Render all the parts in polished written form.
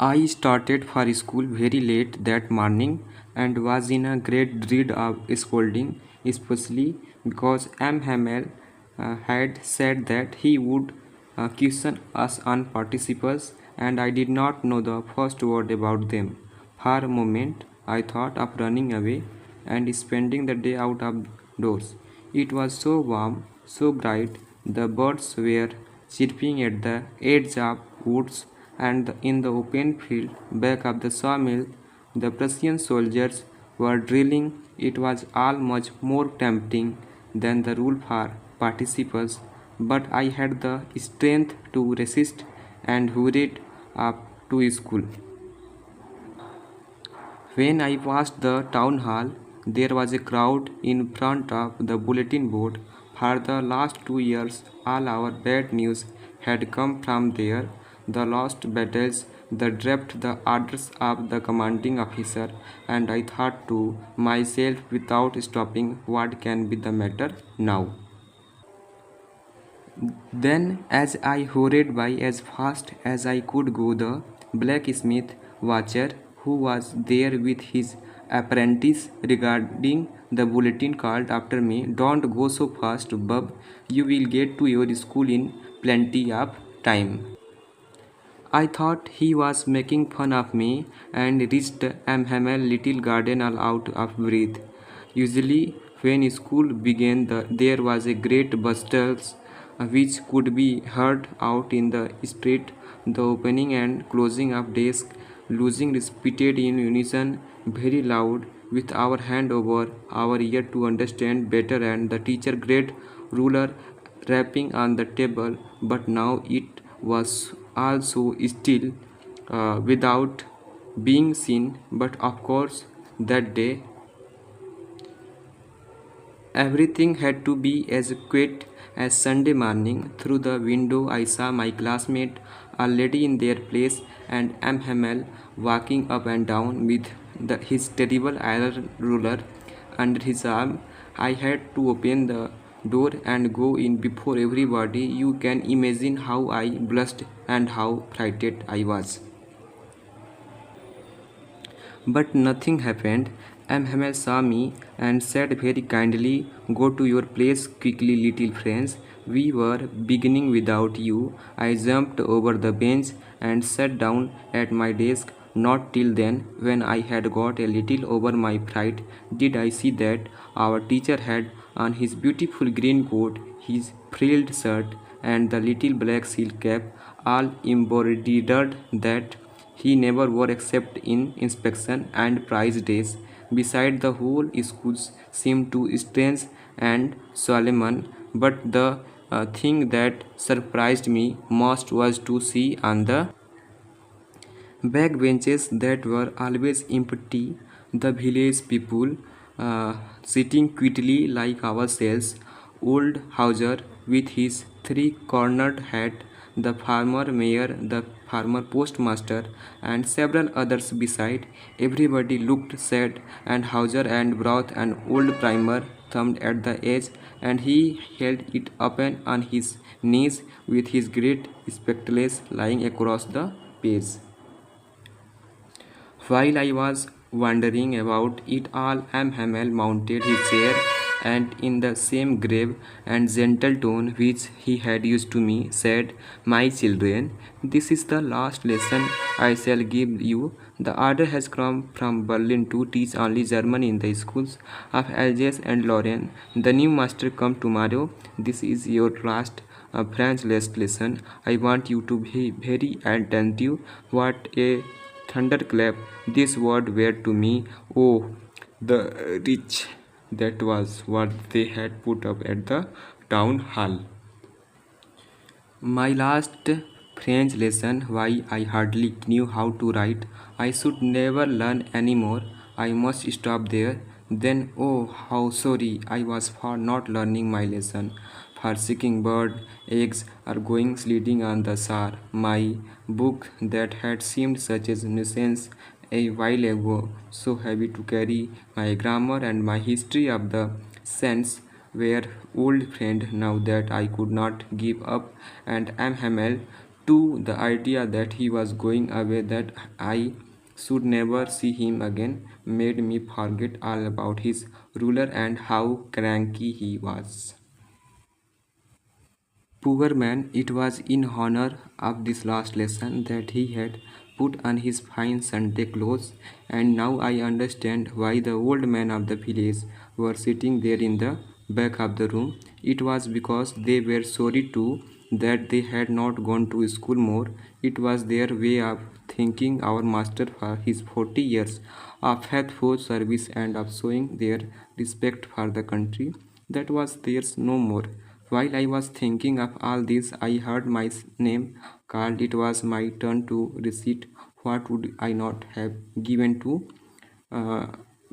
I started for school very late that morning and was in a great dread of scolding, especially because M. Hamel had said that he would question us on participles, and I did not know the first word about them. For a moment, I thought of running away and spending the day out of doors. It was so warm, so bright, the birds were chirping at the edge of woods, and in the open field back of the sawmill, the Prussian soldiers were drilling. It was all much more tempting than the rule for participants, but I had the strength to resist and hurried up to school. When I passed the town hall, there was a crowd in front of the bulletin board. For the last 2 years, all our bad news had come from there. The lost battles, the draft, the orders of the commanding officer, and I thought to myself without stopping, what can be the matter now? Then, as I hurried by as fast as I could go, the blacksmith watcher, who was there with his apprentice regarding the bulletin, called after me, "Don't go so fast, bub. You will get to your school in plenty of time." I thought he was making fun of me and reached Amhamel little garden all out of breath. Usually, when school began, there was a great bustle which could be heard out in the street, the opening and closing of desks, losing repeated in unison, very loud, with our hand over our ear to understand better, and the teacher great ruler rapping on the table. But now it was also still without being seen. But of course, that day everything had to be as quiet as Sunday morning. Through the window, I saw my classmate already in their place, and M. Hamel walking up and down with his terrible iron ruler under his arm. I had to open the door and go in before everybody. You can imagine how I blushed and how frightened I was. But nothing happened. Hamel saw me and said very kindly, "Go to your place quickly, little friends. We were beginning without you." I jumped over the bench and sat down at my desk. Not till then, when I had got a little over my fright, did I see that our teacher had on his beautiful green coat, his frilled shirt, and the little black silk cap, all embroidered, that he never wore except in inspection and prize days. Beside, the whole school seemed too strange and solemn, but the thing that surprised me most was to see on the backbenches that were always empty, the village people sitting quietly like ourselves, old Hauser with his three-cornered hat, the farmer mayor, the farmer postmaster, and several others beside. Everybody looked sad, and Hauser and brought an old primer thumbed at the edge, and he held it open on his knees with his great spectacles lying across the page. While I was wondering about it all, M. Hamel mounted his chair and, in the same grave and gentle tone which he had used to me, said, "My children, this is the last lesson I shall give you. The order has come from Berlin to teach only German in the schools of Alsace and Lorraine. The new master come tomorrow. This is your last French lesson. I want you to be very attentive." What a thunderclap this word were to me! Oh, the rich! That was what they had put up at the town hall. My last French lesson, why I hardly knew how to write. I should never learn any more. I must stop there. Then, oh, how sorry I was for not learning my lesson, for seeking bird eggs or going sledding on the shore. My book that had seemed such a nuisance a while ago, so heavy to carry, my grammar and my history of the sense were old friend now that I could not give up, and am Hamel Two, the idea that he was going away, that I should never see him again, made me forget all about his ruler and how cranky he was. Poor man, it was in honor of this last lesson that he had put on his fine Sunday clothes, and now I understand why the old men of the village were sitting there in the back of the room. It was because they were sorry too that they had not gone to school more. It was their way of thanking our master for his 40 years of faithful service and of showing their respect for the country that was theirs no more. While I was thinking of all this, I heard my name called. It was my turn to recite. What would I not have given to uh,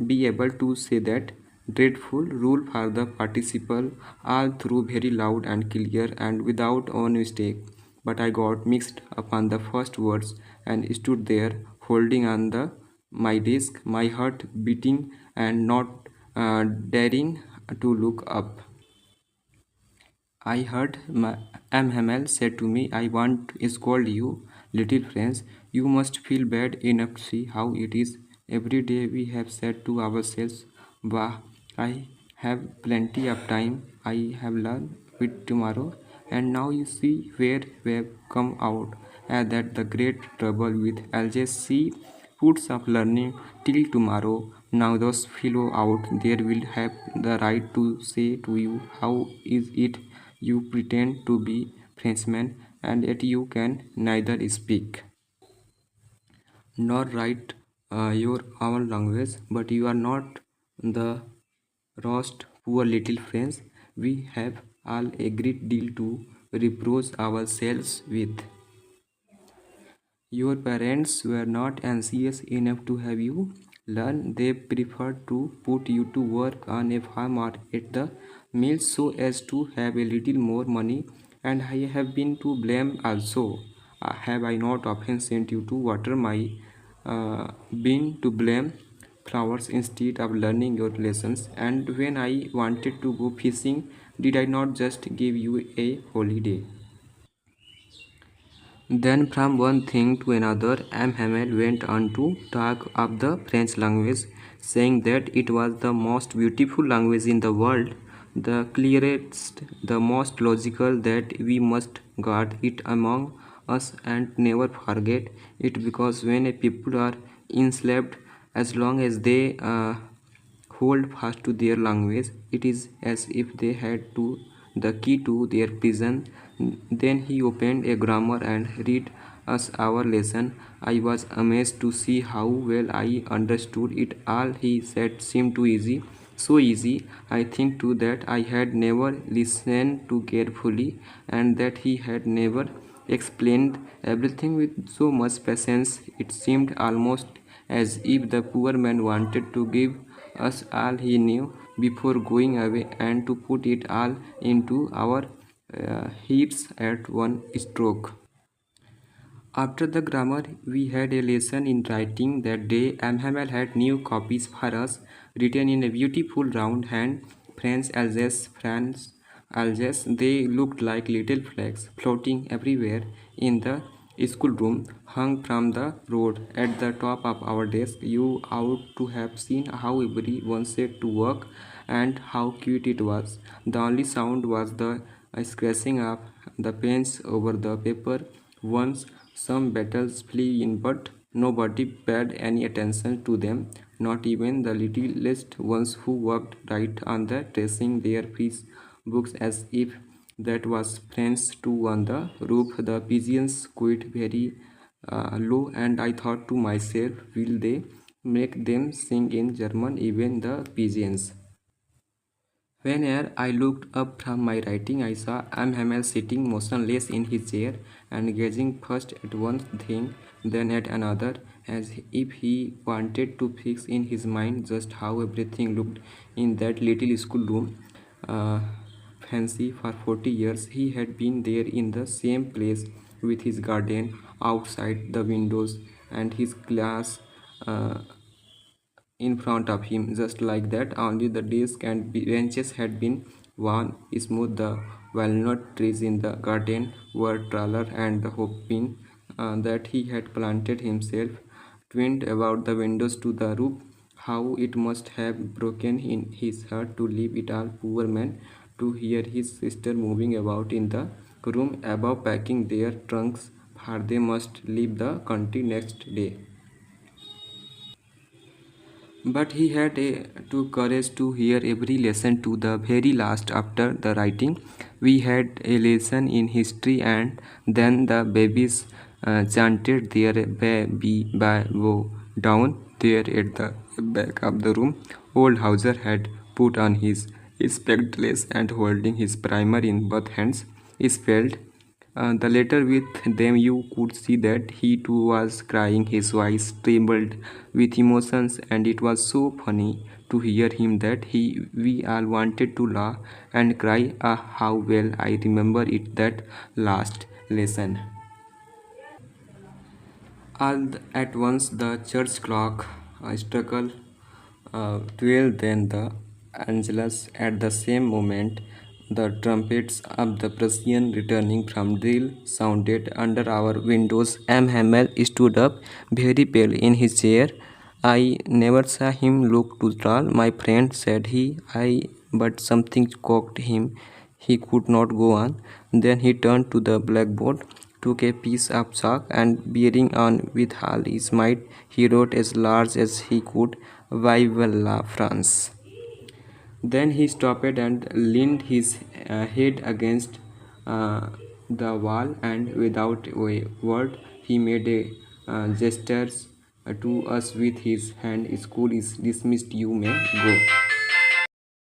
be able to say that dreadful rule for the participle all through very loud and clear and without one mistake? But I got mixed upon the first words and stood there holding on my desk, my heart beating and not daring to look up. I heard Hamel said to me, I want to scold you, little friends. You must feel bad enough to see how it is. Every day we have said to ourselves, Bah, I have plenty of time. I have learned with tomorrow. And now you see where we have come out. And that the great trouble with LJC puts off learning till tomorrow. Now those fellow out there will have the right to say to you, how is it you pretend to be Frenchman and yet you can neither speak nor write your own language, but you are not the roast poor little French we have all a great deal to reproach ourselves with. Your parents were not anxious enough to have you learn. They preferred to put you to work on a farm or at the mill so as to have a little more money. And I have been to blame also. Have I not often sent you to water my been to blame flowers instead of learning your lessons? And when I wanted to go fishing, did I not just give you a holiday? Then from one thing to another, M. Hamel went on to talk of the French language, saying that it was the most beautiful language in the world, the clearest, the most logical, that we must guard it among us and never forget it, because when a people are enslaved, as long as they hold fast to their language, it is as if they had to the key to their prison. Then he opened a grammar and read us our lesson. I was amazed to see how well I understood it all. He said seemed too easy, so easy. I think too that I had never listened too carefully, and that he had never explained everything with so much patience. It seemed almost as if the poor man wanted to give us all he knew before going away and to put it all into our heaps at one stroke. After the grammar, we had a lesson in writing that day. Amhamel had new copies for us, written in a beautiful round hand, French Alsace, France Alsace. They looked like little flags floating everywhere in the schoolroom, hung from the road at the top of our desk. You ought to have seen how everyone set to work and how cute it was. The only sound was the scratching of the pens over the paper. Once some battles flew in, but nobody paid any attention to them, not even the littlest ones who worked right on the tracing their fish books as if that was French too. On the roof, the pigeons quit very low, and I thought to myself, will they make them sing in German, even the pigeons? Whenever I looked up from my writing, I saw Hamel sitting motionless in his chair and gazing first at one thing, then at another, as if he wanted to fix in his mind just how everything looked in that little schoolroom. Uh, Fancy for 40 years he had been there in the same place with his garden outside the windows and his glass uh, in front of him, just like that, only the desk and benches had been worn smooth. The walnut trees in the garden were taller and hoping that he had planted himself, twined about the windows to the roof. How it must have broken in his heart to leave it all, poor man, to hear his sister moving about in the room above, packing their trunks, for they must leave the country next day. But he had to courage to hear every lesson to the very last after the writing. We had a lesson in history, and then the babies chanted their baby bow down there at the back of the room. Old Hauser had put on his spectacles and holding his primer in both hands, spelled the letter with them. You could see that he too was crying. His voice trembled with emotions, and it was so funny to hear him that we all wanted to laugh and cry. Ah, how well I remember it, that last lesson. All at once the church clock struck 12, then the Angelus. At the same moment, the trumpets of the Prussian returning from drill sounded under our windows. M. Hamel stood up, very pale in his chair. I never saw him look too tall, my friend, said he. But something caught him. He could not go on. Then he turned to the blackboard, took a piece of chalk, and bearing on with all his might, he wrote as large as he could, Vive la France. Then he stopped and leaned his head against uh, the wall, and without a word, he made a gestures to us with his hand. School is dismissed, you may go.